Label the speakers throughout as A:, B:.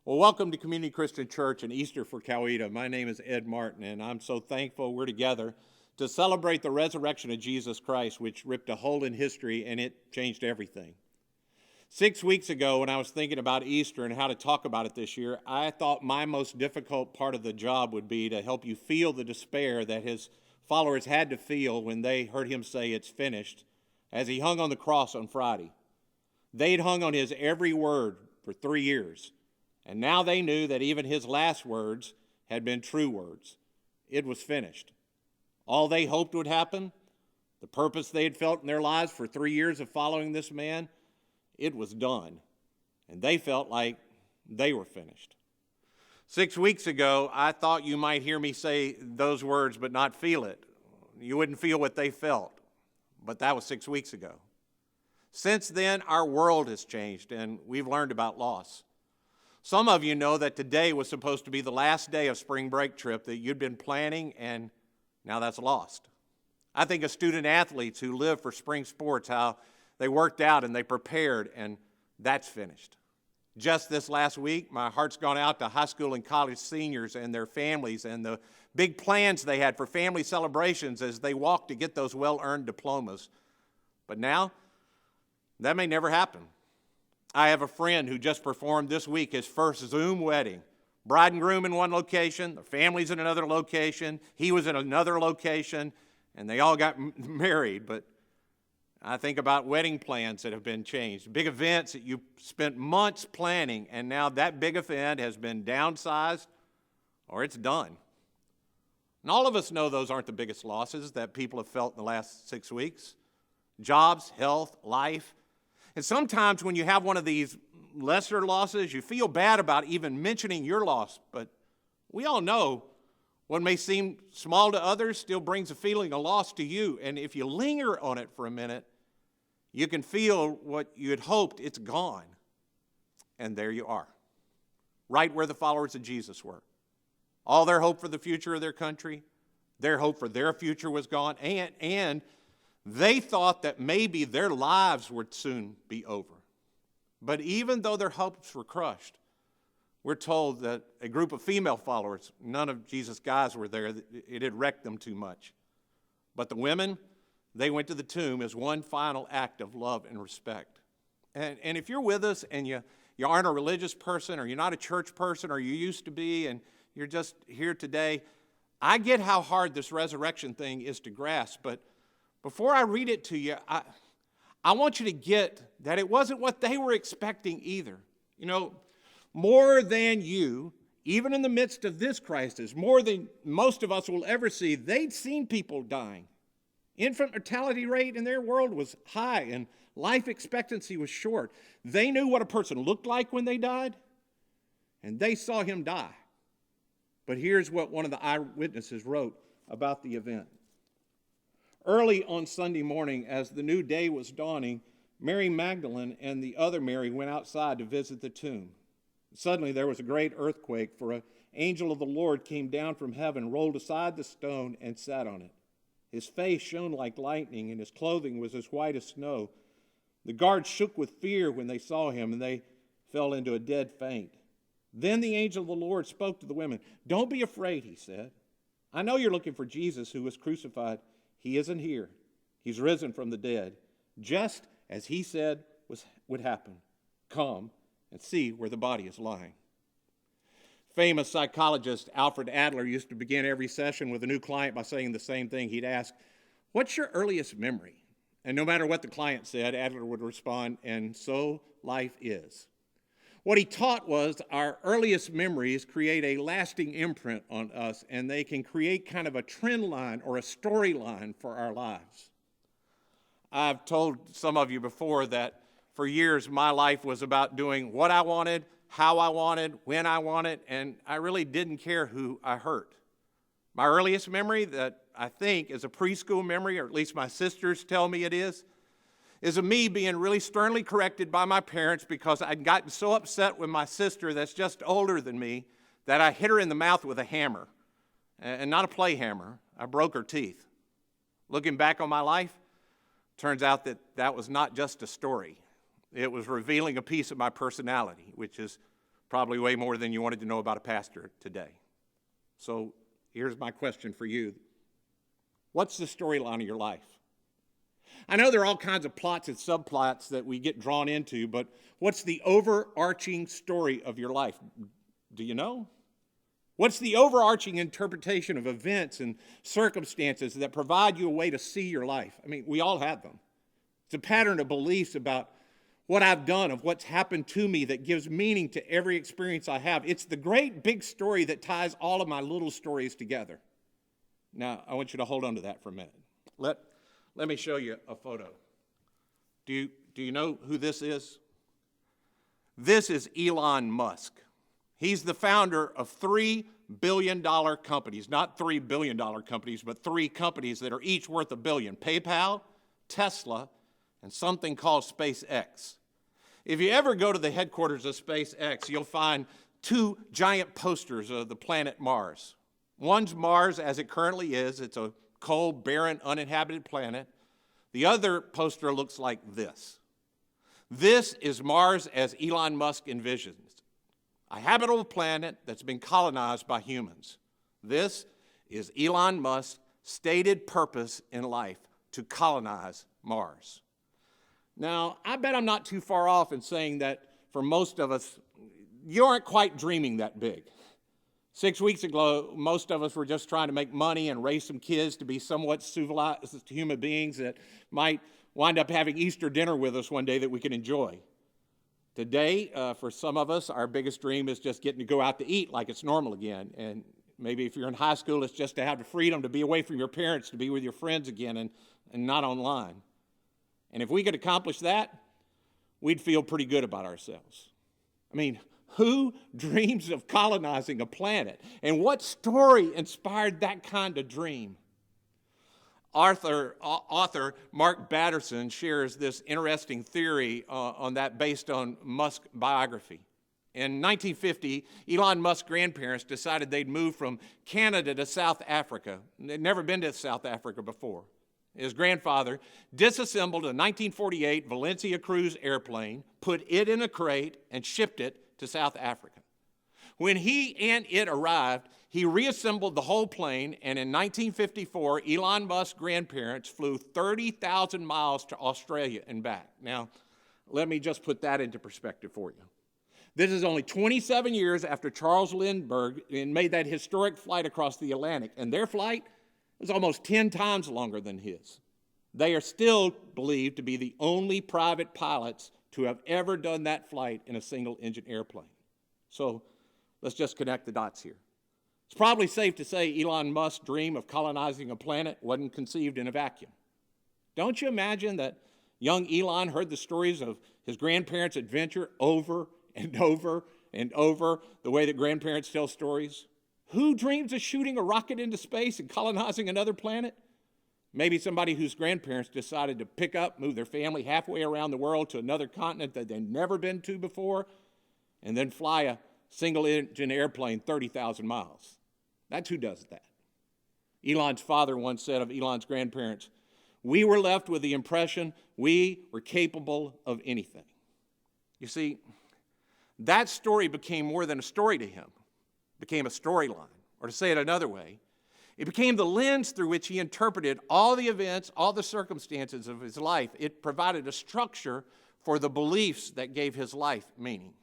A: Well, welcome to Community Christian Church and Easter for Coweta. My name is Ed Martin, and I'm so thankful we're together to celebrate the resurrection of Jesus Christ, which ripped a hole in history and it changed everything. 6 weeks ago, when I was thinking about Easter and how to talk about it this year, I thought my most difficult part of the job would be to help you feel the despair that his followers had to feel when they heard him say, "It's finished," as he hung on the cross on Friday. They'd hung on his every word for 3 years. And now they knew that even his last words had been true words. It was finished. All they hoped would happen, the purpose they had felt in their lives for 3 years of following this man, it was done. And they felt like they were finished. 6 weeks ago, I thought you might hear me say those words but not feel it. You wouldn't feel what they felt. But that was 6 weeks ago. Since then, our world has changed and we've learned about loss. Some of you know that today was supposed to be the last day of spring break trip that you'd been planning, and now that's lost. I think of student athletes who live for spring sports, how they worked out and they prepared, and that's finished. Just this last week, my heart's gone out to high school and college seniors and their families and the big plans they had for family celebrations as they walked to get those well-earned diplomas. But now, that may never happen. I have a friend who just performed this week his first Zoom wedding. Bride and groom in one location, the family's in another location, he was in another location, and they all got married. But I think about wedding plans that have been changed, big events that you spent months planning, and now that big event has been downsized or it's done. And all of us know those aren't the biggest losses that people have felt in the last 6 weeks. Jobs, health, life. And sometimes when you have one of these lesser losses, you feel bad about even mentioning your loss. But we all know what may seem small to others still brings a feeling of loss to you. And if you linger on it for a minute, you can feel what you had hoped, it's gone. And there you are, right where the followers of Jesus were. All their hope for the future of their country, their hope for their future was gone, and they thought that maybe their lives would soon be over. But even though their hopes were crushed, we're told that a group of female followers, none of Jesus' guys were there, it had wrecked them too much. But the women, they went to the tomb as one final act of love and respect. And if you're with us and you aren't a religious person, or you're not a church person, or you used to be, and you're just here today, I get how hard this resurrection thing is to grasp, but before I read it to you, I want you to get that it wasn't what they were expecting either. You know, more than you, even in the midst of this crisis, more than most of us will ever see, they'd seen people dying. Infant mortality rate in their world was high and life expectancy was short. They knew what a person looked like when they died, and they saw him die. But here's what one of the eyewitnesses wrote about the event. Early on Sunday morning, as the new day was dawning, Mary Magdalene and the other Mary went outside to visit the tomb. Suddenly there was a great earthquake, for an angel of the Lord came down from heaven, rolled aside the stone, and sat on it. His face shone like lightning, and his clothing was as white as snow. The guards shook with fear when they saw him, and they fell into a dead faint. Then the angel of the Lord spoke to the women. "Don't be afraid," he said. "I know you're looking for Jesus who was crucified. He isn't here. He's risen from the dead, just as he said would happen. Come and see where the body is lying." Famous psychologist Alfred Adler used to begin every session with a new client by saying the same thing. He'd ask, "What's your earliest memory?" And no matter what the client said, Adler would respond, "And so life is." What he taught was our earliest memories create a lasting imprint on us, and they can create kind of a trend line or a storyline for our lives. I've told some of you before that for years my life was about doing what I wanted, how I wanted, when I wanted, and I really didn't care who I hurt. My earliest memory that I think is a preschool memory, or at least my sisters tell me it is of me being really sternly corrected by my parents because I'd gotten so upset with my sister that's just older than me that I hit her in the mouth with a hammer, and not a play hammer. I broke her teeth. Looking back on my life, turns out that was not just a story. It was revealing a piece of my personality, which is Probably way more than you wanted to know about a pastor today. So here's my question for you. What's the storyline of your life? I know there are all kinds of plots and subplots that we get drawn into, but what's the overarching story of your life? Do you know? What's the overarching interpretation of events and circumstances that provide you a way to see your life? I mean, we all have them. It's a pattern of beliefs about what I've done, of what's happened to me that gives meaning to every experience I have. It's the great big story that ties all of my little stories together. Now, I want you to hold on to that for a minute. Let me show you a photo. Do you know who this is? This is Elon Musk. He's the founder of $3 billion companies, not $3 billion companies, but 3 companies that are each worth $1 billion. PayPal, Tesla, and something called SpaceX. If you ever go to the headquarters of SpaceX, you'll find 2 giant posters of the planet Mars. One's Mars as it currently is. It's a cold, barren, uninhabited planet. The other poster looks like this. This is Mars as Elon Musk envisions. A habitable planet that's been colonized by humans. This is Elon Musk's stated purpose in life, to colonize Mars. Now, I bet I'm not too far off in saying that for most of us, you aren't quite dreaming that big. 6 weeks ago, most of us were just trying to make money and raise some kids to be somewhat civilized human beings that might wind up having Easter dinner with us one day that we can enjoy. Today, for some of us, our biggest dream is just getting to go out to eat like it's normal again. And maybe if you're in high school, it's just to have the freedom to be away from your parents, to be with your friends again and not online. And if we could accomplish that, we'd feel pretty good about ourselves. I mean, who dreams of colonizing a planet? And what story inspired that kind of dream? Author Mark Batterson shares this interesting theory on that based on Musk's biography. In 1950, Elon Musk's grandparents decided they'd move from Canada to South Africa. They'd never been to South Africa before. His grandfather disassembled a 1948 Valencia Cruise airplane, put it in a crate, and shipped it to South Africa. When he and it arrived, he reassembled the whole plane, and in 1954, Elon Musk's grandparents flew 30,000 miles to Australia and back. Now, let me just put that into perspective for you. This is only 27 years after Charles Lindbergh made that historic flight across the Atlantic, and their flight was almost 10 times longer than his. They are still believed to be the only private pilots to have ever done that flight in a single-engine airplane. So let's just connect the dots here. It's probably safe to say Elon Musk's dream of colonizing a planet wasn't conceived in a vacuum. Don't you imagine that young Elon heard the stories of his grandparents' adventure over and over and over, the way that grandparents tell stories? Who dreams of shooting a rocket into space and colonizing another planet? Maybe somebody whose grandparents decided to pick up, move their family halfway around the world to another continent that they'd never been to before, and then fly a single-engine airplane 30,000 miles. That's who does that. Elon's father once said of Elon's grandparents, "We were left with the impression we were capable of anything." You see, that story became more than a story to him. It became a storyline. Or to say it another way, it became the lens through which he interpreted all the events, all the circumstances of his life. It provided a structure for the beliefs that gave his life meaning.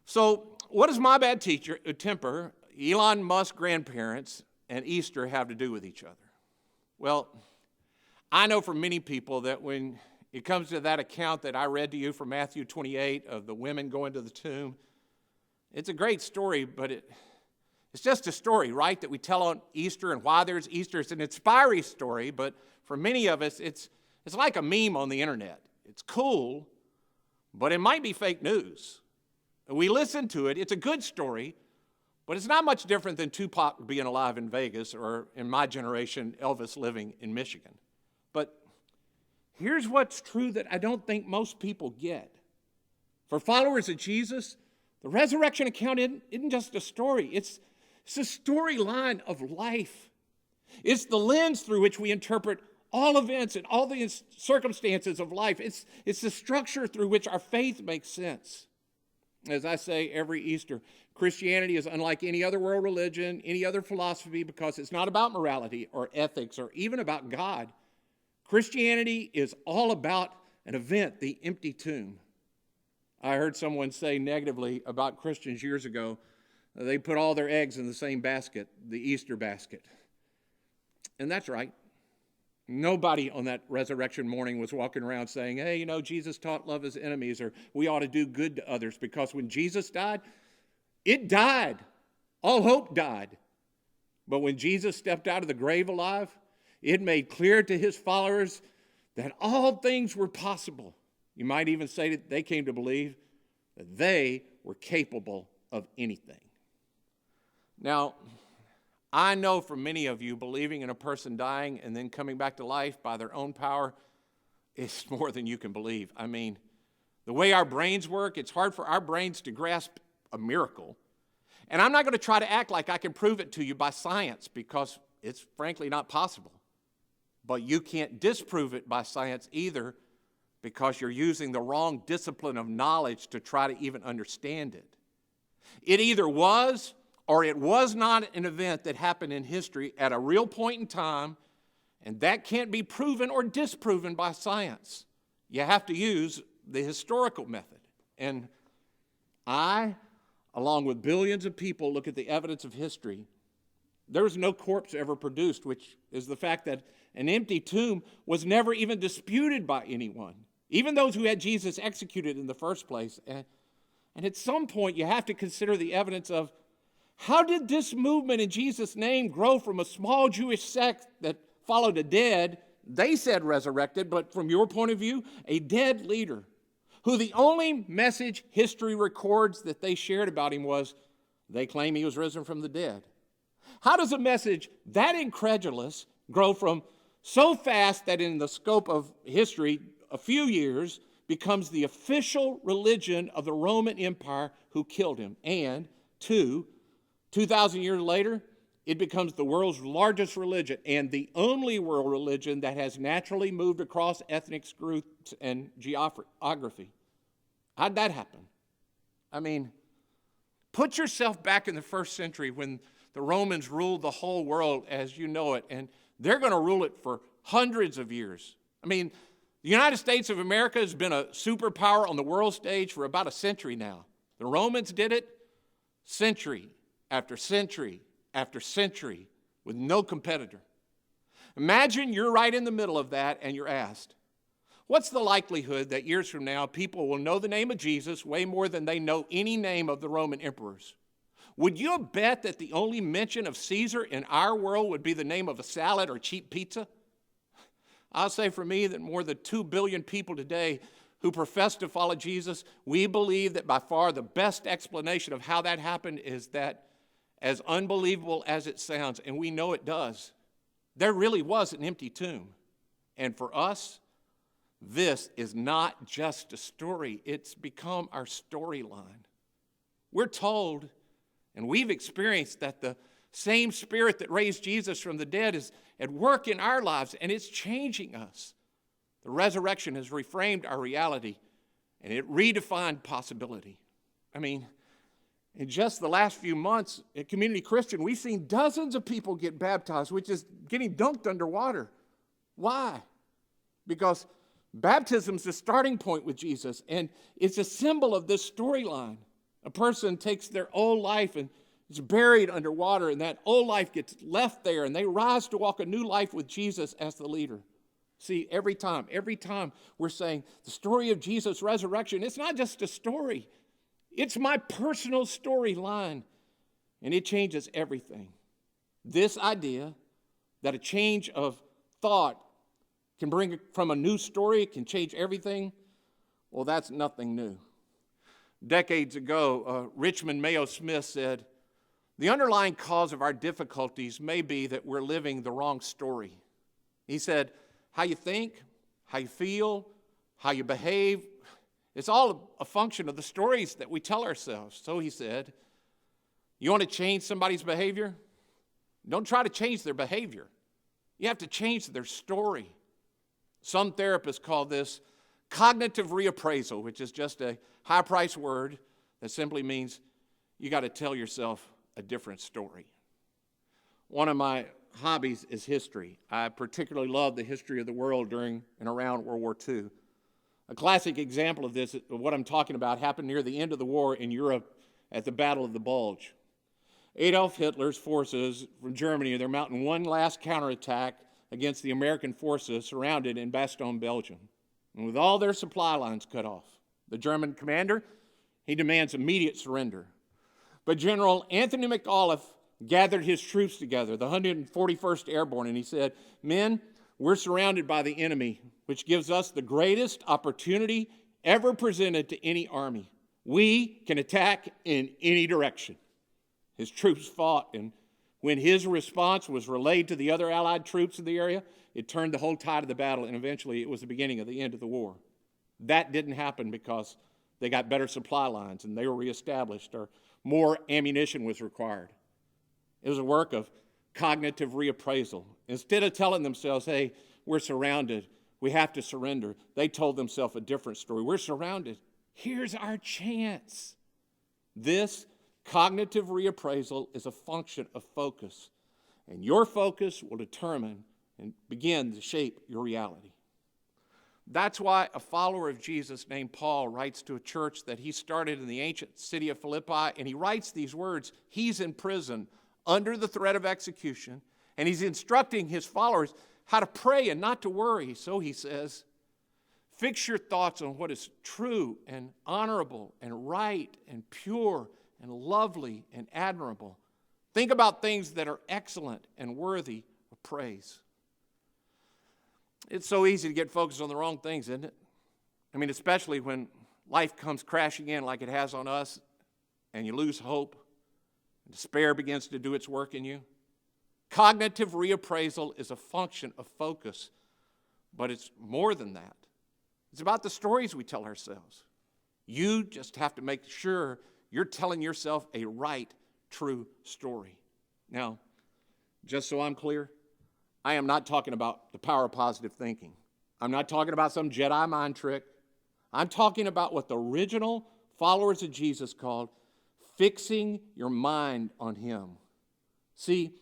A: So, what does my bad temper, Elon Musk's grandparents, and Easter have to do with each other? Well, I know for many people that when it comes to that account that I read to you from Matthew 28 of the women going to the tomb, it's a great story, but it's just a story, right, that we tell on Easter and why there's Easter. It's an inspiring story, but for many of us, it's like a meme on the internet. It's cool, but it might be fake news. We listen to it. It's a good story, but it's not much different than Tupac being alive in Vegas or, in my generation, Elvis living in Michigan. But here's what's true that I don't think most people get. For followers of Jesus, the resurrection account isn't just a story. It's a storyline of life. It's the lens through which we interpret all events and all the circumstances of life. It's the structure through which our faith makes sense. As I say every Easter, Christianity is unlike any other world religion, any other philosophy, because it's not about morality or ethics or even about God. Christianity is all about an event, the empty tomb. I heard someone say negatively about Christians years ago, they put all their eggs in the same basket, the Easter basket. And that's right. Nobody on that resurrection morning was walking around saying, hey, you know, Jesus taught love his enemies, or we ought to do good to others, because when Jesus died, it died. All hope died. But when Jesus stepped out of the grave alive, it made clear to his followers that all things were possible. You might even say that they came to believe that they were capable of anything. Now, I know for many of you, believing in a person dying and then coming back to life by their own power is more than you can believe. I mean, the way our brains work, it's hard for our brains to grasp a miracle. And I'm not going to try to act like I can prove it to you by science, because it's frankly not possible. But you can't disprove it by science either, because you're using the wrong discipline of knowledge to try to even understand it. It either was or it was not an event that happened in history at a real point in time, and that can't be proven or disproven by science. You have to use the historical method. And I, along with billions of people, look at the evidence of history. There was no corpse ever produced, which is the fact that an empty tomb was never even disputed by anyone, even those who had Jesus executed in the first place. And at some point, you have to consider the evidence of how did this movement in Jesus' name grow from a small Jewish sect that followed a dead, they said resurrected, but from your point of view, a dead leader, who the only message history records that they shared about him was they claim he was risen from the dead. How does a message that incredulous grow from so fast that in the scope of history, a few years, becomes the official religion of the Roman Empire who killed him? And 2,000 years later, it becomes the world's largest religion and the only world religion that has naturally moved across ethnic groups and geography. How'd that happen? I mean, put yourself back in the first century when the Romans ruled the whole world as you know it, and they're going to rule it for hundreds of years. I mean, the United States of America has been a superpower on the world stage for about a century now. The Romans did it century after century after century with no competitor. Imagine you're right in the middle of that and you're asked, what's the likelihood that years from now people will know the name of Jesus way more than they know any name of the Roman emperors? Would you bet that the only mention of Caesar in our world would be the name of a salad or cheap pizza? I'll say for me that more than 2 billion people today who profess to follow Jesus, we believe that by far the best explanation of how that happened is that, as unbelievable as it sounds, and we know it does, there really was an empty tomb. And for us, this is not just a story, it's become our storyline. We're told, and we've experienced, that the same Spirit that raised Jesus from the dead is at work in our lives, and it's changing us. The resurrection has reframed our reality, and it redefined possibility. I mean, in just the last few months at Community Christian, we've seen dozens of people get baptized, which is getting dunked underwater. Why? Because baptism is the starting point with Jesus, and it's a symbol of this storyline. A person takes their old life and is buried underwater, and that old life gets left there, and they rise to walk a new life with Jesus as the leader. See, every time we're saying the story of Jesus' resurrection, it's not just a story. It's my personal storyline, and it changes everything. This idea that a change of thought can bring from a new story, can change everything, well, that's nothing new. Decades ago, Richmond Mayo Smith said, the underlying cause of our difficulties may be that we're living the wrong story. He said, how you think, how you feel, how you behave, it's all a function of the stories that we tell ourselves. So he said, you want to change somebody's behavior? Don't try to change their behavior. You have to change their story. Some therapists call this cognitive reappraisal, which is just a high-priced word That simply means you got to tell yourself a different story. One of my hobbies is history. I particularly love the history of the world during and around World War II. A classic example of this, of what I'm talking about, happened near the end of the war in Europe at the Battle of the Bulge. Adolf Hitler's forces from Germany, they're mounting one last counterattack against the American forces surrounded in Bastogne, Belgium. And with all their supply lines cut off, the German commander, he demands immediate surrender. But General Anthony McAuliffe gathered his troops together, the 141st Airborne, and he said, "Men, we're surrounded by the enemy, which gives us the greatest opportunity ever presented to any army. We can attack in any direction." His troops fought, and when his response was relayed to the other Allied troops in the area, it turned the whole tide of the battle, and eventually it was the beginning of the end of the war. That didn't happen because they got better supply lines and they were reestablished, or more ammunition was required. It was a work of cognitive reappraisal. Instead of telling themselves, "Hey, we're surrounded, we have to surrender," they told themselves a different story. "We're surrounded. Here's our chance." This cognitive reappraisal is a function of focus, and your focus will determine and begin to shape your reality. That's why a follower of Jesus named Paul writes to a church that he started in the ancient city of Philippi, and he writes these words. He's in prison under the threat of execution, and he's instructing his followers how to pray and not to worry. So he says, "Fix your thoughts on what is true and honorable and right and pure and lovely and admirable. Think about things that are excellent and worthy of praise." It's so easy to get focused on the wrong things, isn't it? I mean, especially when life comes crashing in like it has on us, and you lose hope, and despair begins to do its work in you. Cognitive reappraisal is a function of focus, but it's more than that. It's about the stories we tell ourselves. You just have to make sure you're telling yourself a right, true story. Now, just so I'm clear, I am not talking about the power of positive thinking. I'm not talking about some Jedi mind trick. I'm talking about what the original followers of Jesus called fixing your mind on him. See,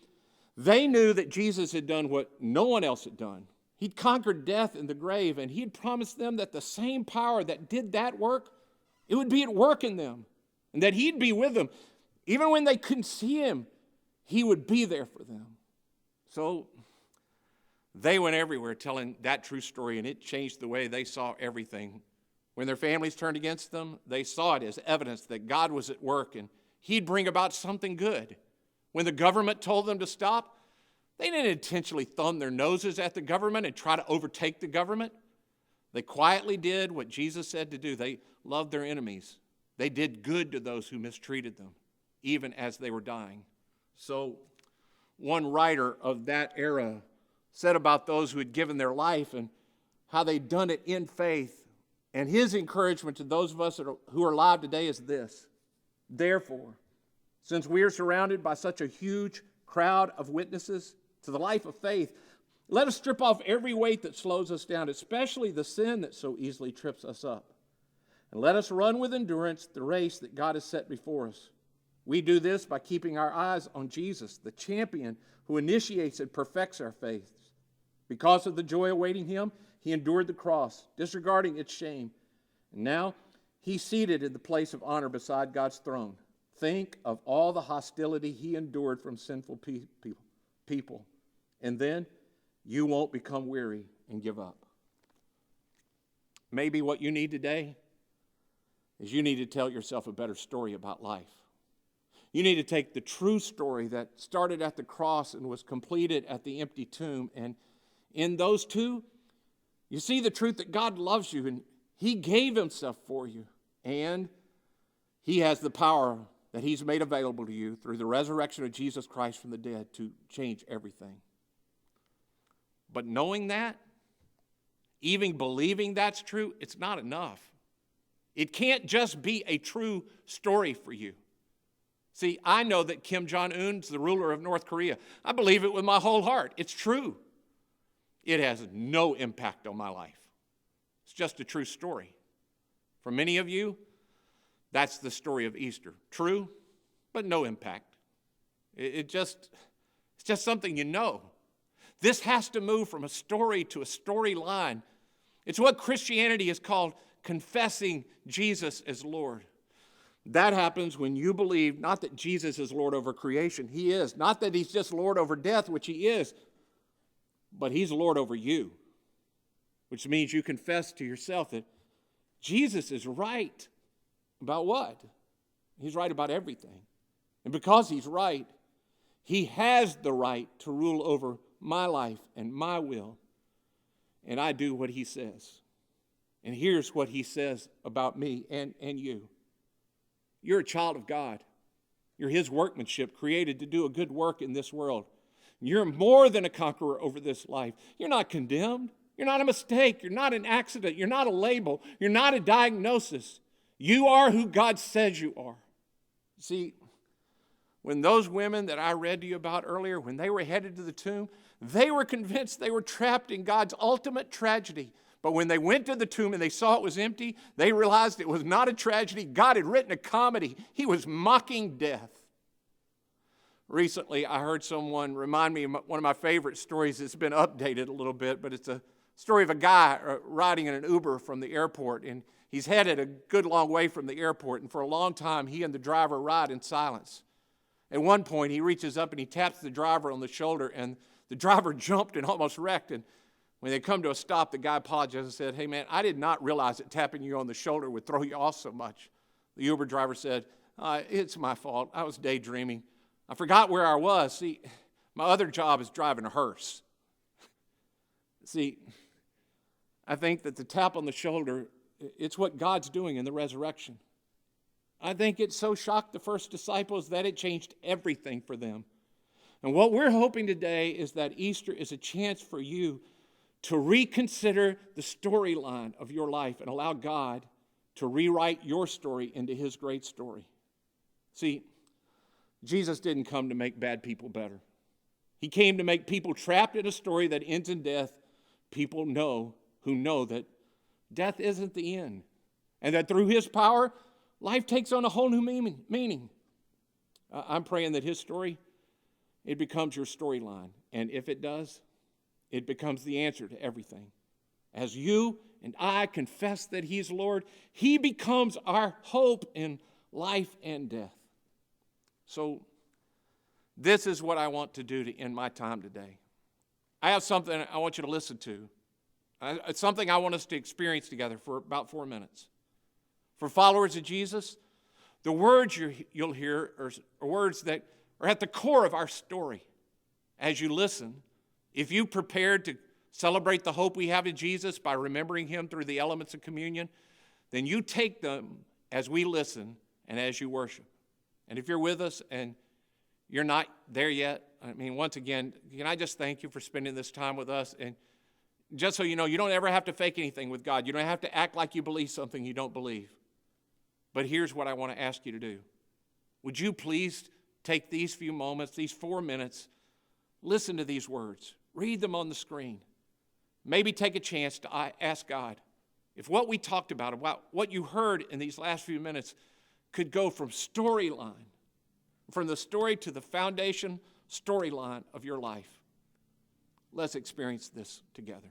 A: they knew that Jesus had done what no one else had done. He'd conquered death and the grave, and he had promised them that the same power that did that work, it would be at work in them, and that he'd be with them. Even when they couldn't see him, he would be there for them. So they went everywhere telling that true story, and it changed the way they saw everything. When their families turned against them, they saw it as evidence that God was at work and he'd bring about something good. When the government told them to stop, they didn't intentionally thumb their noses at the government and try to overtake the government. They quietly did what Jesus said to do. They loved their enemies. They did good to those who mistreated them, even as they were dying. So one writer of that era said about those who had given their life and how they'd done it in faith. And his encouragement to those of us who are alive today is this: therefore, since we are surrounded by such a huge crowd of witnesses to the life of faith, let us strip off every weight that slows us down, especially the sin that so easily trips us up. And let us run with endurance the race that God has set before us. We do this by keeping our eyes on Jesus, the champion who initiates and perfects our faith. Because of the joy awaiting him, he endured the cross, disregarding its shame. And now he's seated in the place of honor beside God's throne. Think of all the hostility he endured from sinful people. And then you won't become weary and give up. Maybe what you need today is you need to tell yourself a better story about life. You need to take the true story that started at the cross and was completed at the empty tomb, and in those two, you see the truth that God loves you and he gave himself for you, and he has the power that he's made available to you through the resurrection of Jesus Christ from the dead to change everything. But knowing that, even believing that's true, it's not enough. It can't just be a true story for you. See, I know that Kim Jong-un's the ruler of North Korea. I believe it with my whole heart. It's true. It has no impact on my life. It's just a true story. For many of you, That's the story of Easter. True, but no impact. It's just something you know. This has to move from a story to a storyline. It's what Christianity is called confessing Jesus as Lord. That happens when you believe not that Jesus is Lord over creation. He is. Not that he's just Lord over death, which he is, but he's Lord over you, which means you confess to yourself that Jesus is right about what? He's right about everything. And because he's right, he has the right to rule over my life and my will. And I do what he says. And here's what he says about me and you. You're a child of God. You're his workmanship, created to do a good work in this world. You're more than a conqueror over this life. You're not condemned. You're not a mistake. You're not an accident. You're not a label. You're not a diagnosis. You are who God says you are. See, when those women that I read to you about earlier, when they were headed to the tomb, they were convinced they were trapped in God's ultimate tragedy. But when they went to the tomb and they saw it was empty, they realized it was not a tragedy. God had written a comedy. He was mocking death. Recently, I heard someone remind me of one of my favorite stories. It's been updated a little bit, but it's a story of a guy riding in an Uber from the airport, and he's headed a good long way from the airport, and for a long time, he and the driver ride in silence. At one point, he reaches up and he taps the driver on the shoulder, and the driver jumped and almost wrecked. And when they come to a stop, the guy apologized and said, "Hey, man, I did not realize that tapping you on the shoulder would throw you off so much." The Uber driver said, "It's my fault. I was daydreaming. I forgot where I was. See, my other job is driving a hearse." See, I think that the tap on the shoulder, it's what God's doing in the resurrection. I think it so shocked the first disciples that it changed everything for them. And what we're hoping today is that Easter is a chance for you to reconsider the storyline of your life and allow God to rewrite your story into his great story. See, Jesus didn't come to make bad people better. He came to make people trapped in a story that ends in death, people who know that death isn't the end, and that through his power, life takes on a whole new meaning. I'm praying that his story, it becomes your storyline. And if it does, it becomes the answer to everything. As you and I confess that he's Lord, he becomes our hope in life and death. So this is what I want to do to end my time today. I have something I want you to listen to. It's something I want us to experience together for about 4 minutes. For followers of Jesus, the words you'll hear are words that are at the core of our story. As you listen, if you prepared to celebrate the hope we have in Jesus by remembering him through the elements of communion, then you take them as we listen and as you worship. And if you're with us and you're not there yet, once again, can I just thank you for spending this time with us? And just so you know, you don't ever have to fake anything with God. You don't have to act like you believe something you don't believe. But here's what I want to ask you to do. Would you please take these few moments, these 4 minutes, listen to these words, read them on the screen. Maybe take a chance to ask God if what we talked about what you heard in these last few minutes could go from storyline, from the story to the foundation storyline of your life. Let's experience this together.